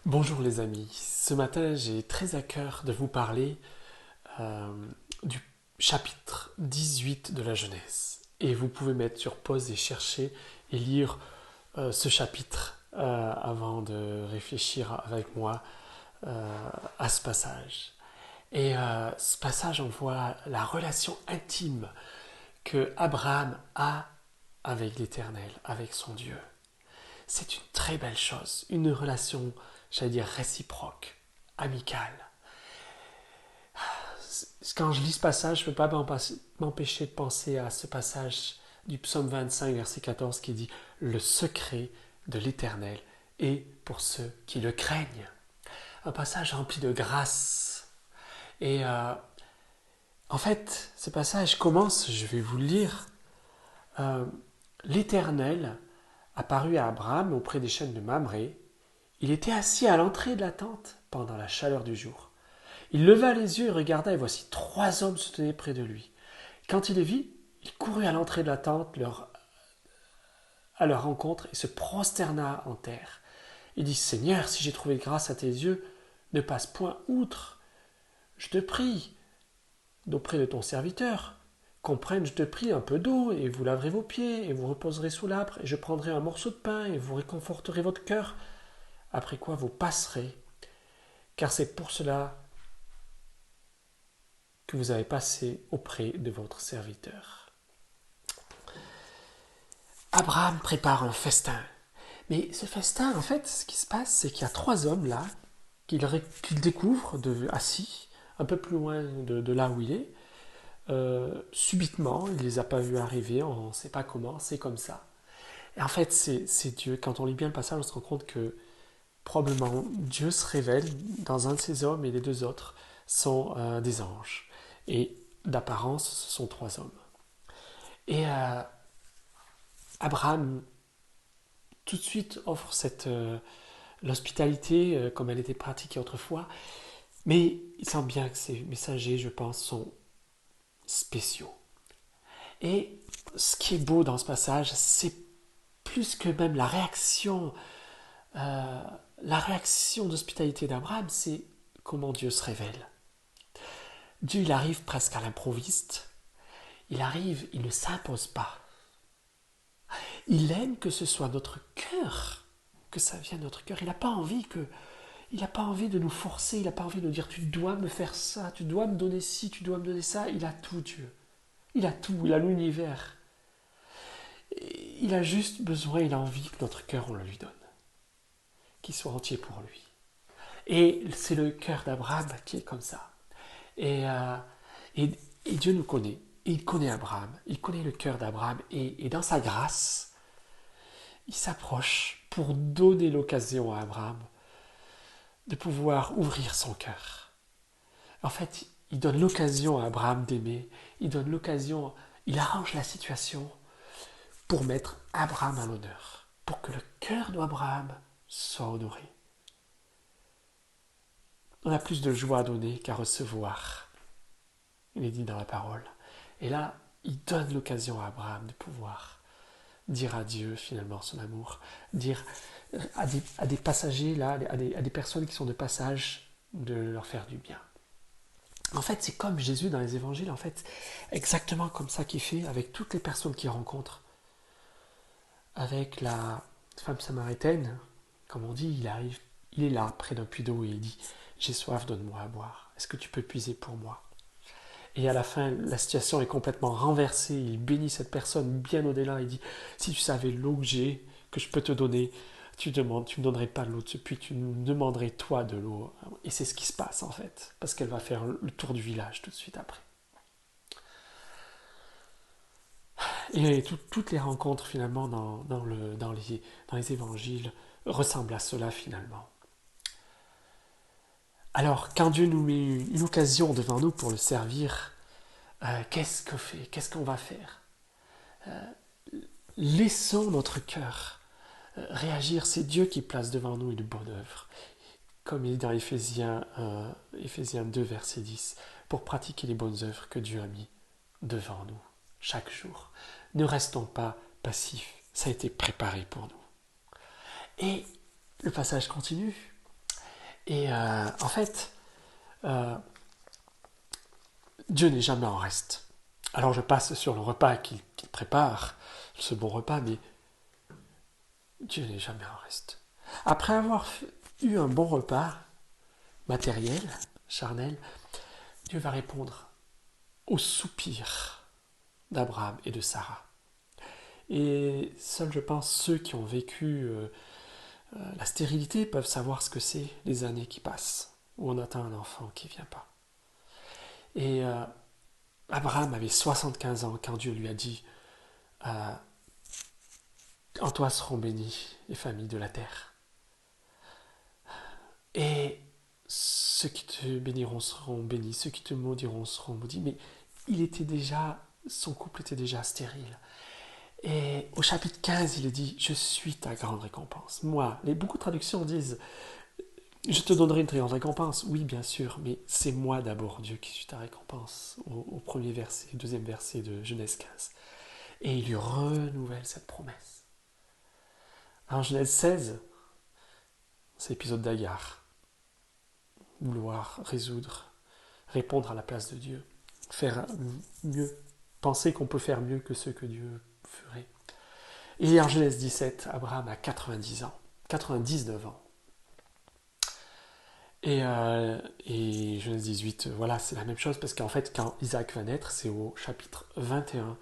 Bonjour les amis, ce matin j'ai très à cœur de vous parler euh, du chapitre 18 de la Genèse. Et vous pouvez mettre sur pause et chercher et lire ce chapitre avant de réfléchir avec moi à ce passage. Et ce passage on voit la relation intime que Abraham a avec l'Éternel, avec son Dieu. C'est une très belle chose, une relation, j'allais dire, réciproque, amicale. Quand je lis ce passage, je ne peux pas m'empêcher de penser à ce passage du psaume 25, verset 14, qui dit « Le secret de l'Éternel est pour ceux qui le craignent ». Un passage rempli de grâce. Et en fait, ce passage commence, je vais vous le lire, euh, l'Éternel apparut à Abraham auprès des chênes de Mamré. Il était assis à l'entrée de la tente pendant la chaleur du jour. Il leva les yeux et regarda, et voici trois hommes se tenaient près de lui. Quand il les vit, il courut à l'entrée de la tente à leur rencontre et se prosterna en terre. Il dit, Seigneur, si j'ai trouvé grâce à tes yeux, ne passe point outre. Je te prie, d'auprès de ton serviteur, qu'on prenne, je te prie, un peu d'eau, et vous laverez vos pieds, et vous reposerez sous l'arbre, et je prendrai un morceau de pain, et vous réconforterez votre cœur, après quoi vous passerez, car c'est pour cela que vous avez passé auprès de votre serviteur. Abraham prépare un festin. Mais ce festin, en fait, ce qui se passe, c'est qu'il y a trois hommes là, qu'il découvre assis, un peu plus loin de là où il est. Subitement, il ne les a pas vus arriver, on ne sait pas comment, c'est comme ça. Et en fait, c'est Dieu. Quand on lit bien le passage, on se rend compte que probablement Dieu se révèle dans un de ces hommes et les deux autres sont des anges. Et d'apparence, ce sont trois hommes. Et Abraham tout de suite offre l'hospitalité comme elle était pratiquée autrefois, mais il sent bien que ces messagers, je pense, sont spéciaux. Et ce qui est beau dans ce passage, c'est plus que même la réaction d'hospitalité d'Abraham, c'est comment Dieu se révèle. Dieu, il arrive presque à l'improviste. Il arrive, il ne s'impose pas. Il aime que ce soit notre cœur, que ça vienne de notre cœur. Il n'a pas envie de nous forcer, il n'a pas envie de nous dire tu dois me faire ça, tu dois me donner ci, tu dois me donner ça. Il a tout, Dieu. Il a tout, il a l'univers. Il a juste besoin, il a envie que notre cœur, on le lui donne. Qu'il soit entier pour lui. Et c'est le cœur d'Abraham qui est comme ça. Et, euh, et, et Dieu nous connaît. Et il connaît Abraham. Il connaît le cœur d'Abraham. Et dans sa grâce, il s'approche pour donner l'occasion à Abraham de pouvoir ouvrir son cœur. En fait, il donne l'occasion à Abraham d'aimer. Il donne l'occasion, il arrange la situation pour mettre Abraham à l'honneur. Pour que le cœur d'Abraham soit honoré. On a plus de joie à donner qu'à recevoir. Il est dit dans la parole. Et là, il donne l'occasion à Abraham de pouvoir dire à Dieu finalement son amour, dire à des passagers, là, à des personnes qui sont de passage, de leur faire du bien. En fait, c'est comme Jésus dans les évangiles, en fait, exactement comme ça qu'il fait avec toutes les personnes qu'il rencontre. Avec la femme samaritaine, comme on dit, il arrive, il est là, près d'un puits d'eau, et il dit « J'ai soif, donne-moi à boire. Est-ce que tu peux puiser pour moi ?» Et à la fin, la situation est complètement renversée. Il bénit cette personne bien au-delà. Il dit, si tu savais l'eau que j'ai, que je peux te donner, tu ne me donnerais pas de l'eau de ce puits, tu me demanderais toi de l'eau. Et c'est ce qui se passe en fait, parce qu'elle va faire le tour du village tout de suite après. Et toutes les rencontres finalement dans les évangiles ressemblent à cela finalement. Alors, quand Dieu nous met une occasion devant nous pour le servir, qu'est-ce qu'on va faire? Laissons notre cœur réagir. C'est Dieu qui place devant nous une bonne œuvre. Comme il est dans Éphésiens 2, verset 10, pour pratiquer les bonnes œuvres que Dieu a mis devant nous chaque jour. Ne restons pas passifs. Ça a été préparé pour nous. Et le passage continue. Et en fait, euh, Dieu n'est jamais en reste. Alors je passe sur le repas qu'il prépare, ce bon repas, mais Dieu n'est jamais en reste. Après avoir eu un bon repas matériel, charnel, Dieu va répondre aux soupirs d'Abraham et de Sarah. Et seuls, je pense, ceux qui ont vécu la stérilité peuvent savoir ce que c'est les années qui passent, où on attend un enfant qui ne vient pas. Et Abraham avait 75 ans quand Dieu lui a dit en toi seront bénies les familles de la terre. Et ceux qui te béniront seront bénis, ceux qui te maudiront seront maudits. Mais son couple était déjà stérile. Et au chapitre 15, il est dit, je suis ta grande récompense. Moi, beaucoup de traductions disent, je te donnerai une très grande récompense. Oui, bien sûr, mais c'est moi d'abord, Dieu, qui suis ta récompense. Au premier verset, deuxième verset de Genèse 15. Et il lui renouvelle cette promesse. En Genèse 16, c'est l'épisode d'Agar. Vouloir répondre à la place de Dieu. Faire mieux. Penser qu'on peut faire mieux que ce que Dieu ferait. Et en Genèse 17, Abraham a 90 ans. 99 ans. Et Genèse 18, voilà, c'est la même chose, parce qu'en fait, quand Isaac va naître, c'est au chapitre 21,